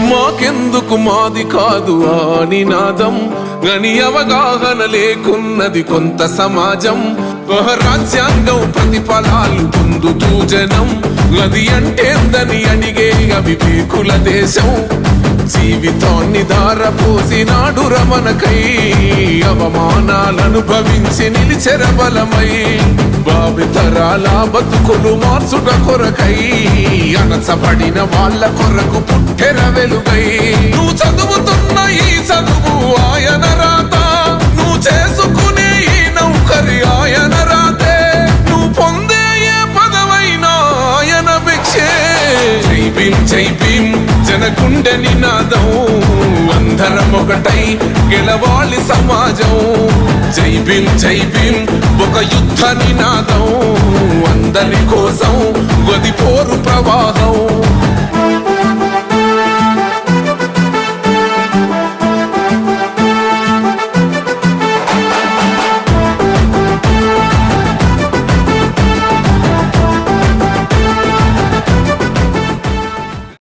మాకెందుకు మాది కాదు ఆ నినాదం గని అవగాహన లేకున్నది కొంత సమాజం రాజ్యాంగం ప్రతిఫలాలు పొందుతూ జనం అది అంటేందని అడిగే అవివేకుల దేశం జీవితాన్ని ధారపోసినాడు రమణకై అవమానాలను భవించి నిలిచెర బలమై భావితరాల బతుకులు మార్చుట కొరకై అనసబడిన వాళ్ళ కొరకు పుట్టెర వెలుగై నువ్వు చదువుతున్న ఈ చదువు ఆయన రాత నువ్వు చేసుకునే ఈ నౌకరి ఆయన రాతే నువ్వు పొందే ఏ పదవైనా ఆయన భిక్షే జై భీమ్ జై భీమ్ జనగుండె నినాదం అందరం ఒకటై గెలవాలి సమాజం జై భీమ్ ఒక యుద్ధ నినాదం అందరి కోసం గది పోరు ప్రవాహం